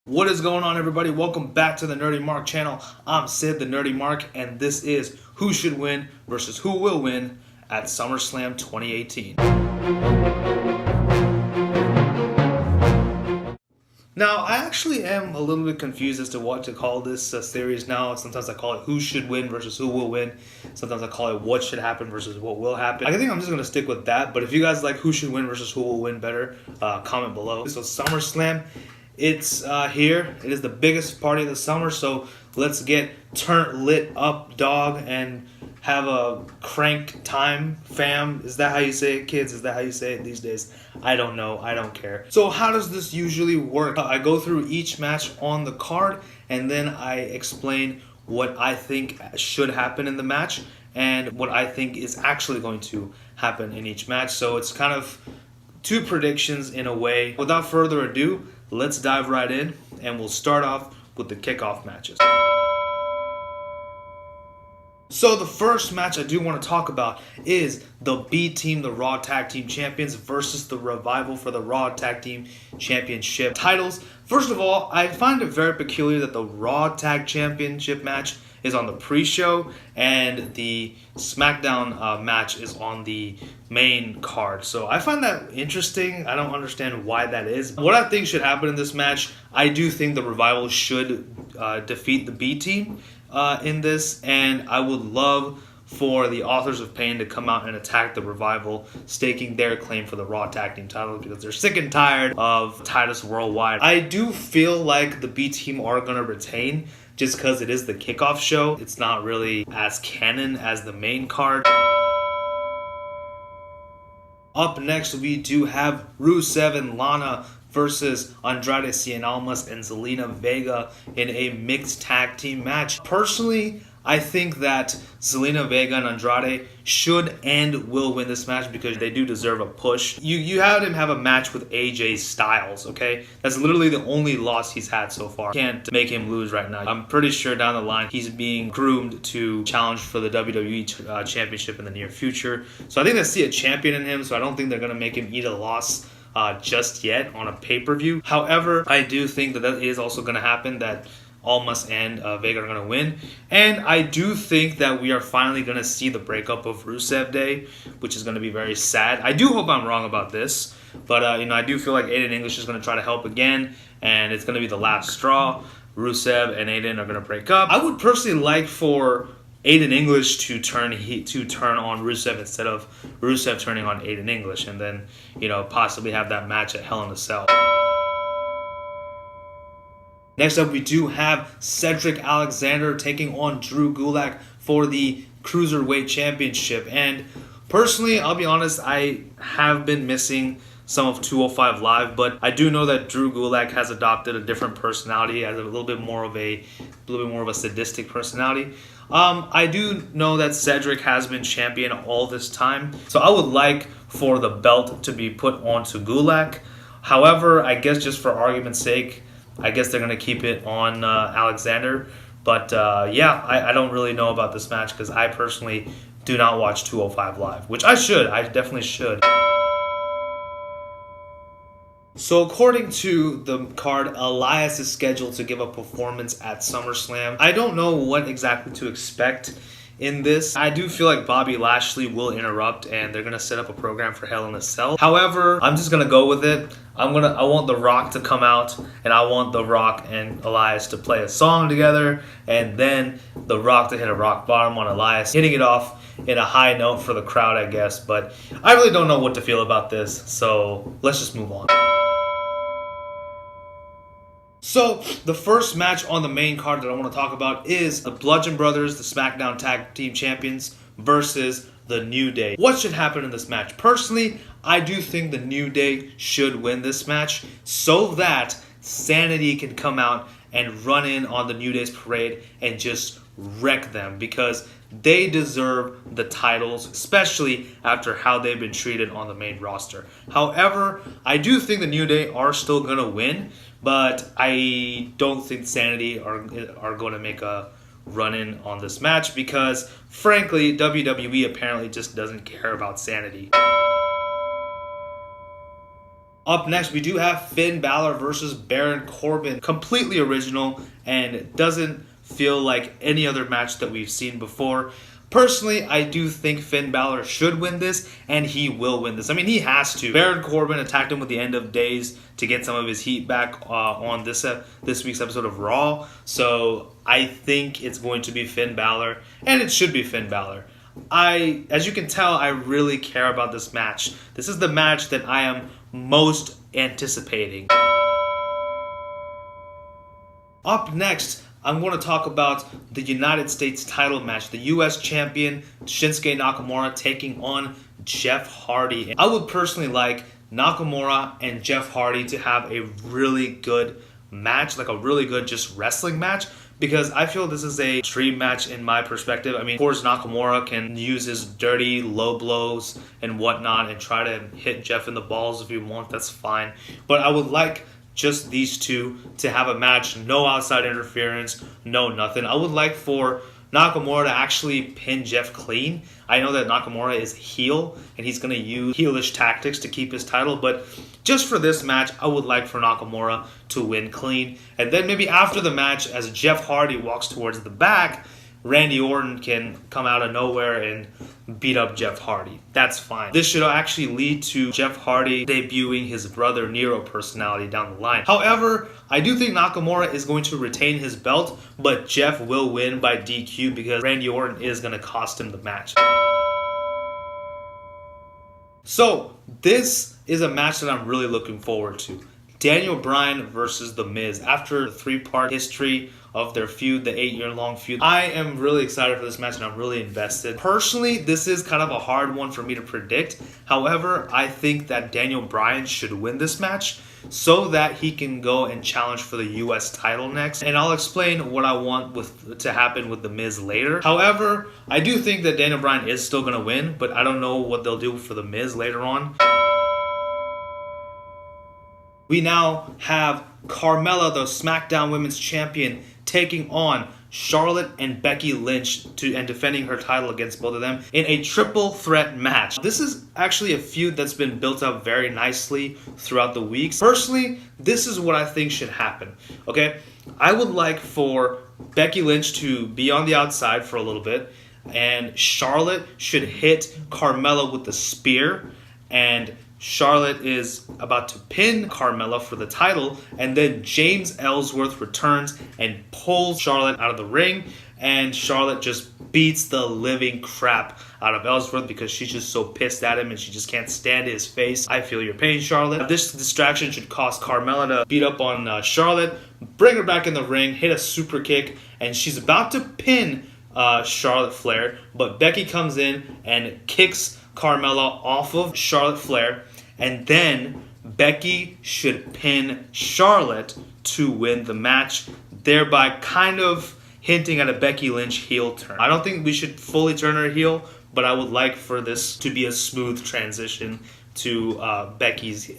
What is going on, everybody? Welcome back to the Nerdy Mark channel. I'm Sid, the Nerdy Mark, and this is who should win versus who will win at Summerslam 2018. Now, I actually am a little bit confused as to what to call this series now. Sometimes I call it who should win versus who will win. Sometimes I call it what should happen versus what will happen. I think I'm just going to stick with that. But if you guys like who should win versus who will win better, comment below. So Summerslam, it's here. It is the biggest party of the summer. So let's get turned lit up, dog, and have a crank time, fam. Is that how you say it, kids? Is that how you say it these days? I don't know. I don't care. So how does this usually work? I go through each match on the card, and then I explain what I think should happen in the match and what I think is actually going to happen in each match. So it's kind of two predictions in a way. Without further ado, let's dive right in, and we'll start off with the kickoff matches. So the first match I do want to talk about is the B Team, the Raw Tag Team Champions, versus the Revival for the Raw Tag Team Championship titles. First of all, I find it very peculiar that the Raw Tag Championship match is on the pre-show and the SmackDown match is on the main card. So I find that interesting. I don't understand why that is. What I think should happen in this match, I do think the Revival should defeat the B Team in this, and I would love for the Authors of Pain to come out and attack the Revival, staking their claim for the Raw Tag Team titles because they're sick and tired of Titus Worldwide. I do feel like the B Team are going to retain just because it is the kickoff show. It's not really as canon as the main card. Up next, we do have Rusev and Lana versus Andrade Cien Almas and Zelina Vega in a mixed tag team match. Personally, I think that Zelina Vega and Andrade should and will win this match because they do deserve a push. You had him have a match with AJ Styles, okay? That's literally the only loss he's had so far. Can't make him lose right now. I'm pretty sure down the line he's being groomed to challenge for the WWE Championship in the near future. So I think they see a champion in him, so I don't think they're going to make him eat a loss just yet on a pay-per-view. However, I do think that is also going to happen, that Almas and Vega are going to win. And I do think that we are finally going to see the breakup of Rusev Day, which is going to be very sad. I do hope I'm wrong about this, but I do feel like Aiden English is going to try to help again, and it's going to be the last straw. Rusev and Aiden are going to break up. I would personally like for Aiden English to turn on Rusev instead of Rusev turning on Aiden English, and then possibly have that match at Hell in a Cell. Next up, we do have Cedric Alexander taking on Drew Gulak for the Cruiserweight Championship. And personally, I'll be honest, I have been missing some of 205 Live, but I do know that Drew Gulak has adopted a different personality, has a little bit more of a sadistic personality. I do know that Cedric has been champion all this time, so I would like for the belt to be put onto Gulak. However, I guess just for argument's sake, I guess they're going to keep it on Alexander. But yeah, I don't really know about this match because I personally do not watch 205 Live, which I should. I definitely should. So according to the card, Elias is scheduled to give a performance at SummerSlam. I don't know what exactly to expect in this. I do feel like Bobby Lashley will interrupt and they're going to set up a program for Hell in a Cell. However, I'm just going to go with it. I want The Rock to come out, and I want The Rock and Elias to play a song together, and then The Rock to hit a rock bottom on Elias, hitting it off in a high note for the crowd, I guess. But I really don't know what to feel about this, so let's just move on. So, the first match on the main card that I want to talk about is the Bludgeon Brothers, the SmackDown Tag Team Champions, versus the New Day. What should happen in this match? Personally, I do think the New Day should win this match so that Sanity can come out and run in on the New Day's parade and just wreck them because they deserve the titles, especially after how they've been treated on the main roster. However, I do think the New Day are still going to win, but I don't think Sanity are going to make a run-in on this match because, frankly, WWE apparently just doesn't care about Sanity. Up next, we do have Finn Balor versus Baron Corbin. Completely original and doesn't feel like any other match that we've seen before. Personally, I do think Finn Balor should win this, and he will win this. I mean, he has to. Baron Corbin attacked him with the end of days to get some of his heat back on this week's episode of Raw. So I think it's going to be Finn Balor, and it should be Finn Balor. As you can tell, I really care about this match. This is the match that I am most anticipating. Up next, I'm going to talk about the United States title match. The U.S. champion Shinsuke Nakamura taking on Jeff Hardy. I would personally like Nakamura and Jeff Hardy to have a really good match, like a really good just wrestling match, because I feel this is a dream match in my perspective. I mean, of course, Nakamura can use his dirty low blows and whatnot and try to hit Jeff in the balls if he wants. That's fine. But I would like just these two to have a match, no outside interference, no nothing. I would like for Nakamura to actually pin Jeff clean. I know that Nakamura is heel and he's going to use heelish tactics to keep his title, but just for this match, I would like for Nakamura to win clean. And then maybe after the match, as Jeff Hardy walks towards the back, Randy Orton can come out of nowhere and beat up Jeff Hardy. That's fine. This should actually lead to Jeff Hardy debuting his brother Nero personality down the line. However, I do think Nakamura is going to retain his belt, but Jeff will win by DQ because Randy Orton is going to cost him the match. So, this is a match that I'm really looking forward to. Daniel Bryan versus The Miz. After a 3-part history of their feud, the 8-year-long feud, I am really excited for this match and I'm really invested. Personally, this is kind of a hard one for me to predict. However, I think that Daniel Bryan should win this match so that he can go and challenge for the U.S. title next. And I'll explain what I want to happen with The Miz later. However, I do think that Daniel Bryan is still going to win, but I don't know what they'll do for The Miz later on. We now have Carmella, the SmackDown Women's Champion, taking on Charlotte and Becky Lynch and defending her title against both of them in a triple threat match. This is actually a feud that's been built up very nicely throughout the weeks. Personally, this is what I think should happen. Okay, I would like for Becky Lynch to be on the outside for a little bit, and Charlotte should hit Carmella with the spear, and Charlotte is about to pin Carmella for the title, and then James Ellsworth returns and pulls Charlotte out of the ring, and Charlotte just beats the living crap out of Ellsworth because she's just so pissed at him and she just can't stand his face. I feel your pain, Charlotte. This distraction should cause Carmella to beat up on Charlotte, bring her back in the ring, hit a super kick, and she's about to pin Charlotte Flair, but Becky comes in and kicks Carmella off of Charlotte Flair, and then Becky should pin Charlotte to win the match, thereby kind of hinting at a Becky Lynch heel turn. I don't think we should fully turn her heel, but I would like for this to be a smooth transition to Becky's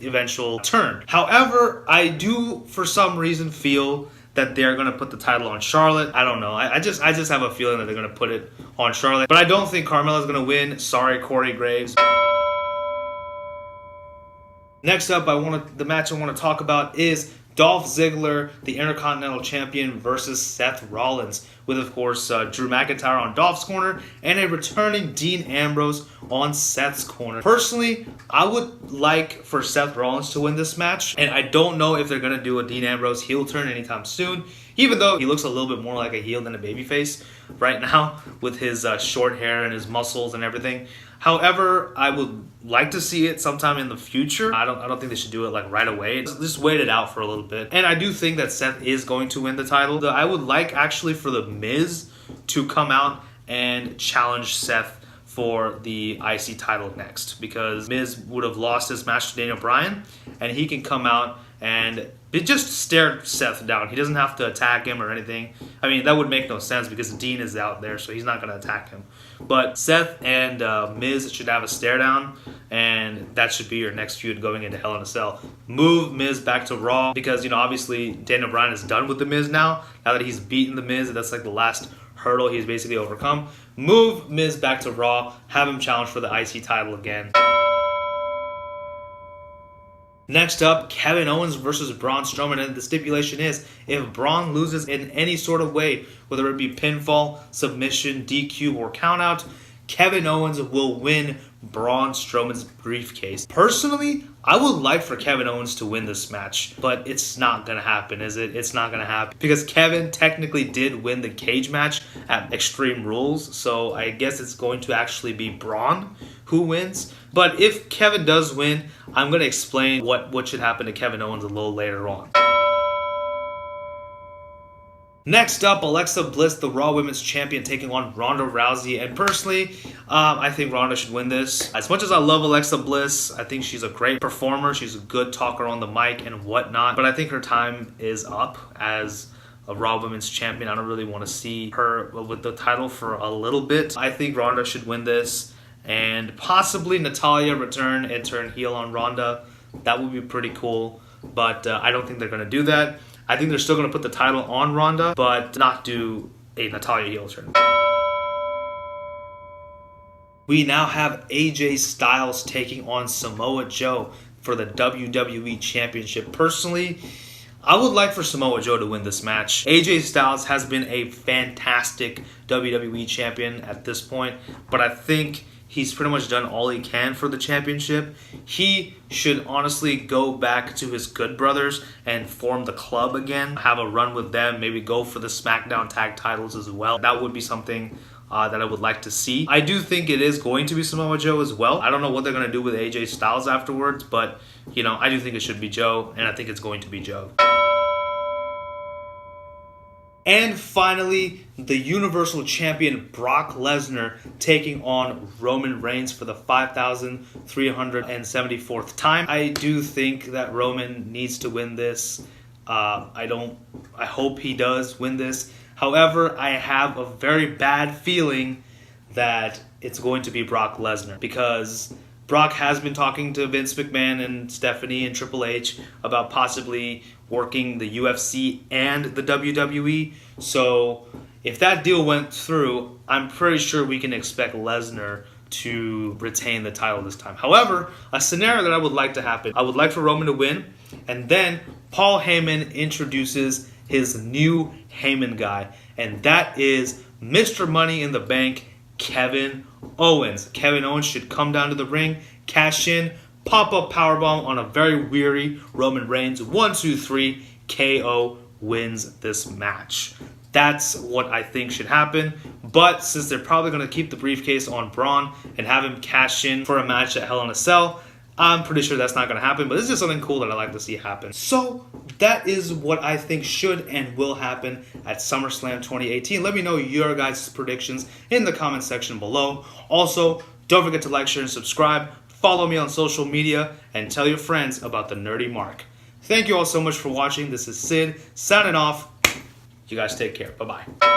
eventual turn. However, I do for some reason feel that they're going to put the title on Charlotte. I don't know. I just have a feeling that they're going to put it on Charlotte. But I don't think Carmella's going to win. Sorry, Corey Graves. Next up, the match I want to talk about is Dolph Ziggler, the Intercontinental Champion, versus Seth Rollins, with, of course, Drew McIntyre on Dolph's corner and a returning Dean Ambrose on Seth's corner. Personally, I would like for Seth Rollins to win this match, and I don't know if they're going to do a Dean Ambrose heel turn anytime soon, even though he looks a little bit more like a heel than a babyface right now with his short hair and his muscles and everything. However, I would like to see it sometime in the future. I don't think they should do it like right away. Just wait it out for a little bit. And I do think that Seth is going to win the title. I would like actually for The Miz to come out and challenge Seth for the IC title next, because Miz would have lost his match to Daniel Bryan, and he can come out and just stare Seth down. He doesn't have to attack him or anything. I mean, that would make no sense because Dean is out there, so he's not going to attack him. But Seth and Miz should have a stare down, and that should be your next feud going into Hell in a Cell. Move Miz back to Raw because, obviously Daniel Bryan is done with The Miz now. Now that he's beaten The Miz, that's like the last hurdle he's basically overcome. Move Miz back to Raw, have him challenge for the IC title again. Next up, Kevin Owens versus Braun Strowman, and the stipulation is if Braun loses in any sort of way, whether it be pinfall, submission, DQ, or countout, Kevin Owens will win Braun Strowman's briefcase. Personally, I would like for Kevin Owens to win this match, but it's not going to happen, is it? It's not going to happen because Kevin technically did win the cage match at Extreme Rules, so I guess it's going to actually be Braun who wins. But if Kevin does win, I'm going to explain what should happen to Kevin Owens a little later on. Next up, Alexa Bliss, the Raw Women's Champion, taking on Ronda Rousey. And personally, I think Ronda should win this. As much as I love Alexa Bliss, I think she's a great performer. She's a good talker on the mic and whatnot. But I think her time is up as a Raw Women's Champion. I don't really want to see her with the title for a little bit. I think Ronda should win this. And possibly Natalya return and turn heel on Ronda. That would be pretty cool. But I don't think they're going to do that. I think they're still going to put the title on Ronda, but not do a Natalya heel turn. We now have AJ Styles taking on Samoa Joe for the WWE Championship. Personally, I would like for Samoa Joe to win this match. AJ Styles has been a fantastic WWE champion at this point, but I think he's pretty much done all he can for the championship. He should honestly go back to his Good Brothers and form the club again. Have a run with them. Maybe go for the SmackDown tag titles as well. That would be something that I would like to see. I do think it is going to be Samoa Joe as well. I don't know what they're going to do with AJ Styles afterwards, but I do think it should be Joe, and I think it's going to be Joe. And finally, the Universal Champion Brock Lesnar taking on Roman Reigns for the 5,374th time. I do think that Roman needs to win this. I hope he does win this. However, I have a very bad feeling that it's going to be Brock Lesnar because Brock has been talking to Vince McMahon and Stephanie and Triple H about possibly working the UFC and the WWE. So if that deal went through, I'm pretty sure we can expect Lesnar to retain the title this time. However, a scenario that I would like to happen, I would like for Roman to win, and then Paul Heyman introduces his new Heyman guy, and that is Mr. Money in the Bank, Kevin Owens. Kevin Owens should come down to the ring, cash in, pop up powerbomb on a very weary Roman Reigns. 1, 2, 3, KO wins this match. That's what I think should happen. But since they're probably going to keep the briefcase on Braun and have him cash in for a match at Hell in a Cell, I'm pretty sure that's not going to happen, but this is something cool that I like to see happen. So that is what I think should and will happen at SummerSlam 2018. Let me know your guys' predictions in the comment section below. Also, don't forget to like, share, and subscribe. Follow me on social media and tell your friends about the Nerdy Mark. Thank you all so much for watching. This is Sid signing off. You guys take care. Bye-bye.